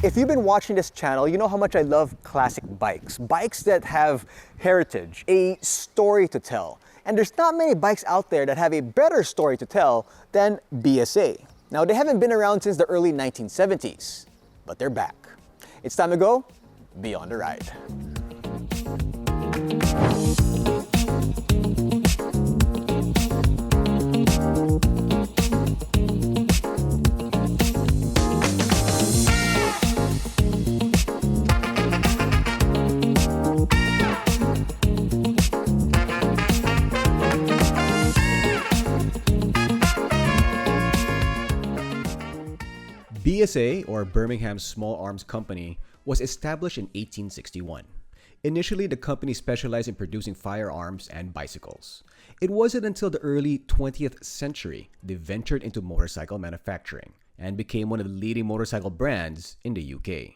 If you've been watching this channel, you know how much I love classic bikes. Bikes that have heritage, a story to tell. And there's not many bikes out there that have a better story to tell than BSA. Now, they haven't been around since the early 1970s, but they're back. It's time to go beyond the ride. BSA, or Birmingham Small Arms Company, was established in 1861. Initially, the company specialized in producing firearms and bicycles. It wasn't until the early 20th century they ventured into motorcycle manufacturing and became one of the leading motorcycle brands in the UK.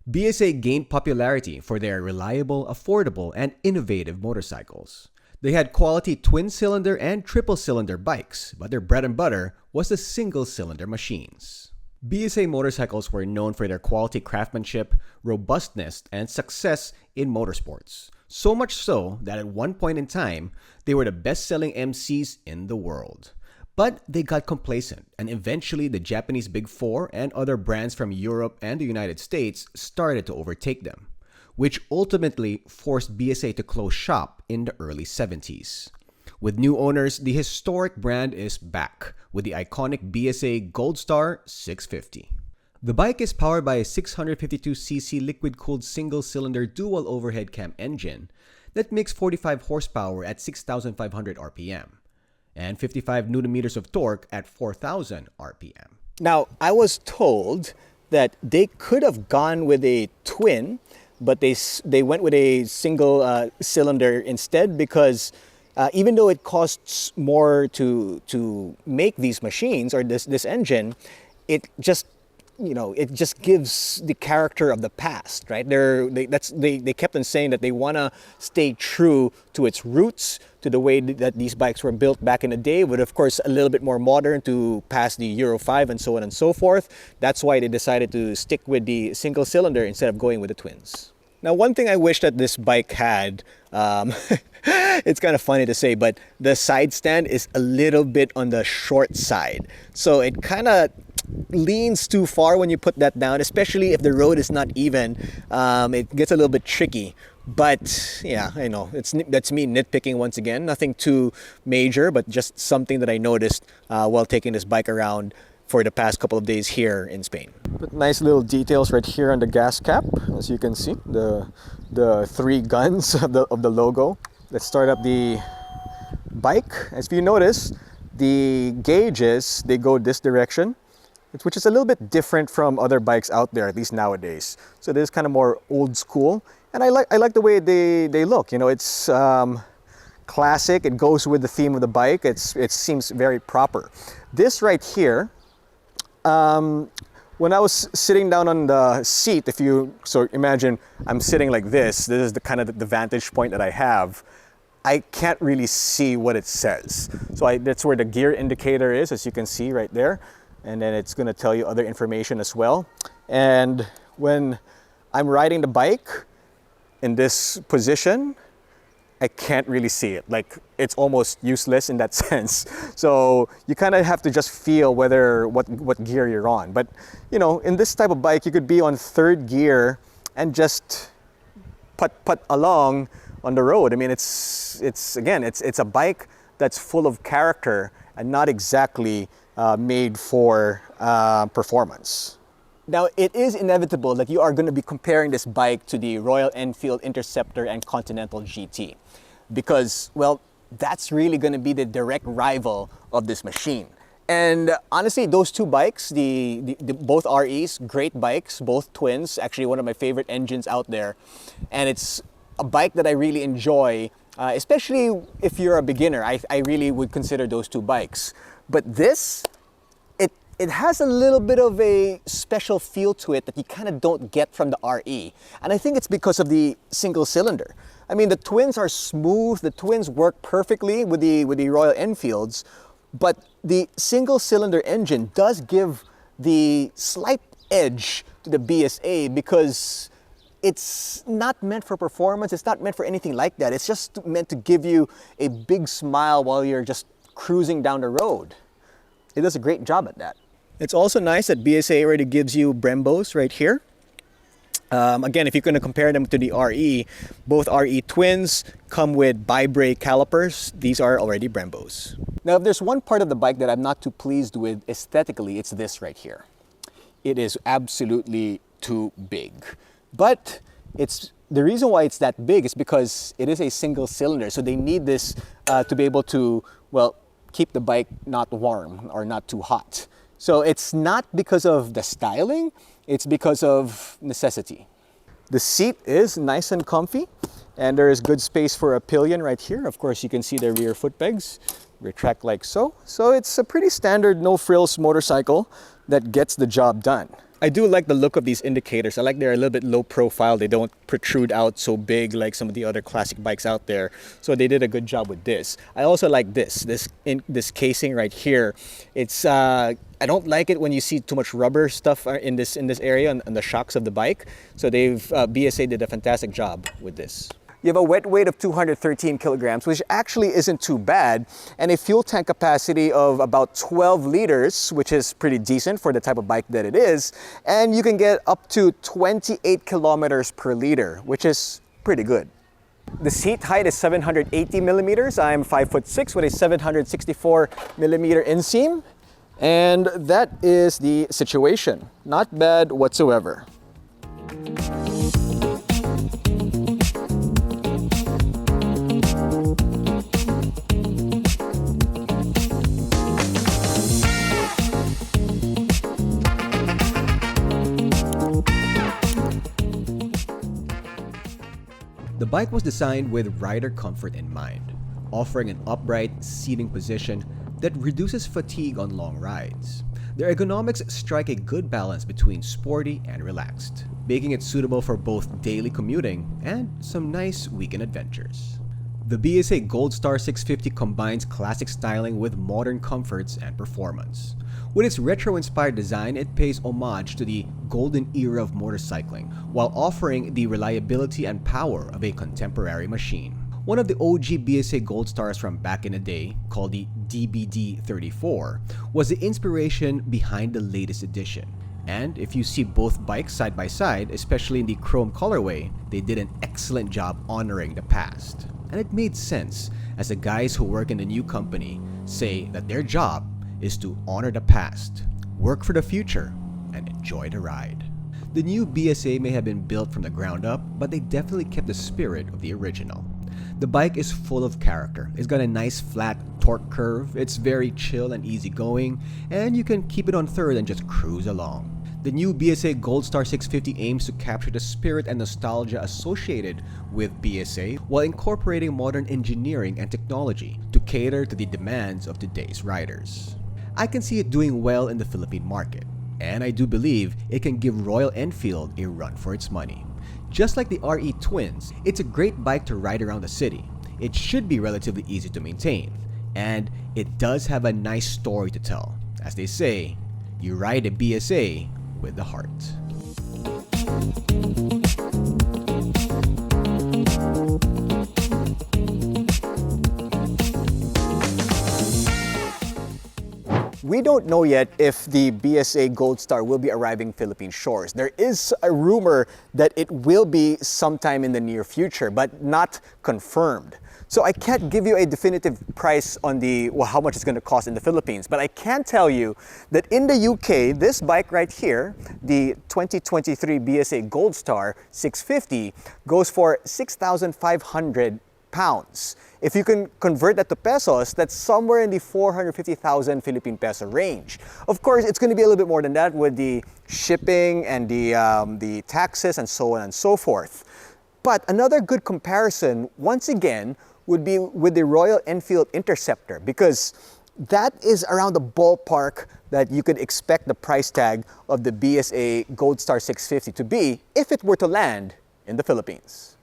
BSA gained popularity for their reliable, affordable, and innovative motorcycles. They had quality twin-cylinder and triple-cylinder bikes, but their bread and butter was the single-cylinder machines. BSA motorcycles were known for their quality craftsmanship, robustness, and success in motorsports. So much so that at one point in time, they were the best-selling MCs in the world. But they got complacent, and eventually the Japanese Big Four and other brands from Europe and the United States started to overtake them, which ultimately forced BSA to close shop in the early 70s. With new owners, the historic brand is back with the iconic BSA Goldstar 650. The bike is powered by a 652cc liquid-cooled single-cylinder dual overhead cam engine that makes 45 horsepower at 6,500 RPM and 55 Nm of torque at 4,000 RPM. Now, I was told that they could have gone with a twin, but they went with a single cylinder instead because even though it costs more to make these machines or this engine, it just gives the character of the past, right? They kept on saying that they want to stay true to its roots, to the way that these bikes were built back in the day, but of course a little bit more modern to pass the Euro 5 and so on and so forth. That's why they decided to stick with the single cylinder instead of going with the twins. Now, one thing I wish that this bike had, it's kind of funny to say, but the side stand is a little bit on the short side. So it kind of leans too far when you put that down, especially if the road is not even. It gets a little bit tricky. But yeah, I know, that's me nitpicking once again. Nothing too major, but just something that I noticed while taking this bike around for the past couple of days here in Spain. But nice little details right here on the gas cap, as you can see, the three guns of the logo. Let's start up the bike. As you notice, the gauges, they go this direction, which is a little bit different from other bikes out there, at least nowadays. So this is kind of more old school, and I like the way they look. You know, it's classic. It goes with the theme of the bike. It seems very proper. This right here. When I was sitting down on the seat, so imagine I'm sitting like this is the kind of the vantage point that I have. I can't really see what it says. So that's where the gear indicator is, as you can see right there. And then it's going to tell you other information as well. And when I'm riding the bike in this position, I can't really see it. Like, it's almost useless in that sense. So you kind of have to just feel what gear you're on. But you know, in this type of bike, you could be on third gear and just put along on the road. I mean, it's a bike that's full of character and not exactly made for performance. Now, it is inevitable that you are going to be comparing this bike to the Royal Enfield Interceptor and Continental GT because, well, that's really going to be the direct rival of this machine. And honestly, those two bikes, the both REs, great bikes, both twins, actually one of my favorite engines out there. And it's a bike that I really enjoy, especially if you're a beginner. I really would consider those two bikes. But this, it has a little bit of a special feel to it that you kind of don't get from the RE. And I think it's because of the single cylinder. I mean, the twins are smooth, the twins work perfectly with the Royal Enfields, but the single cylinder engine does give the slight edge to the BSA because it's not meant for performance. It's not meant for anything like that. It's just meant to give you a big smile while you're just cruising down the road. It does a great job at that. It's also nice that BSA already gives you Brembos right here. Again, if you're going to compare them to the RE, both RE twins come with bi-brake calipers. These are already Brembos. Now, if there's one part of the bike that I'm not too pleased with aesthetically, it's this right here. It is absolutely too big. But the reason why it's that big is because it is a single cylinder. So they need this to be able to, well, keep the bike not warm or not too hot. So it's not because of the styling, it's because of necessity. The seat is nice and comfy, and there is good space for a pillion right here. Of course, you can see the rear foot pegs retract like so. So it's a pretty standard no-frills motorcycle that gets the job done. I do like the look of these indicators. I like they're a little bit low profile. They don't protrude out so big like some of the other classic bikes out there. So they did a good job with this. I also like this casing right here. It's I don't like it when you see too much rubber stuff in this area on the shocks of the bike. So BSA did a fantastic job with this. You have a wet weight of 213 kilograms, which actually isn't too bad, and a fuel tank capacity of about 12 liters, which is pretty decent for the type of bike that it is, and you can get up to 28 kilometers per liter, which is pretty good. The seat height is 780 millimeters. I'm 5'6" with a 764 millimeter inseam, and that is the situation. Not bad whatsoever. The bike was designed with rider comfort in mind, offering an upright seating position that reduces fatigue on long rides. The ergonomics strike a good balance between sporty and relaxed, making it suitable for both daily commuting and some nice weekend adventures. The BSA Goldstar 650 combines classic styling with modern comforts and performance. With its retro-inspired design, it pays homage to the golden era of motorcycling while offering the reliability and power of a contemporary machine. One of the OG BSA Goldstars from back in the day, called the DBD34, was the inspiration behind the latest edition. And if you see both bikes side by side, especially in the chrome colorway, they did an excellent job honoring the past. And it made sense, as the guys who work in the new company say that their job is to honor the past, work for the future, and enjoy the ride. The new BSA may have been built from the ground up, but they definitely kept the spirit of the original. The bike is full of character. It's got a nice flat torque curve, it's very chill and easygoing, and you can keep it on third and just cruise along. The new BSA Goldstar 650 aims to capture the spirit and nostalgia associated with BSA while incorporating modern engineering and technology to cater to the demands of today's riders. I can see it doing well in the Philippine market, and I do believe it can give Royal Enfield a run for its money. Just like the RE Twins, it's a great bike to ride around the city. It should be relatively easy to maintain, and it does have a nice story to tell. As they say, you ride a BSA with the heart. We don't know yet if the BSA Goldstar will be arriving Philippine shores. There is a rumor that it will be sometime in the near future, but not confirmed. So I can't give you a definitive price on how much it's going to cost in the Philippines, but I can tell you that in the UK, this bike right here, the 2023 BSA Goldstar 650, goes for 6,500 pounds. If you can convert that to pesos, that's somewhere in the 450,000 Philippine peso range. Of course, it's going to be a little bit more than that with the shipping and the taxes and so on and so forth. But another good comparison, once again, would be with the Royal Enfield Interceptor, because that is around the ballpark that you could expect the price tag of the BSA Goldstar 650 to be if it were to land in the Philippines.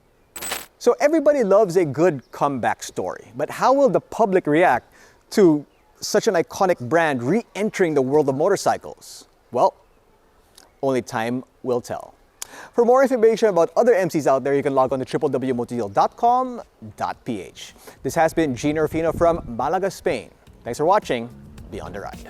So everybody loves a good comeback story, but how will the public react to such an iconic brand re-entering the world of motorcycles? Well, Only time will tell. For more information about other MCs out there, you can log on to www.motodeal.com.ph. This has been Jinno from Malaga, Spain. Thanks for watching Beyond the Ride.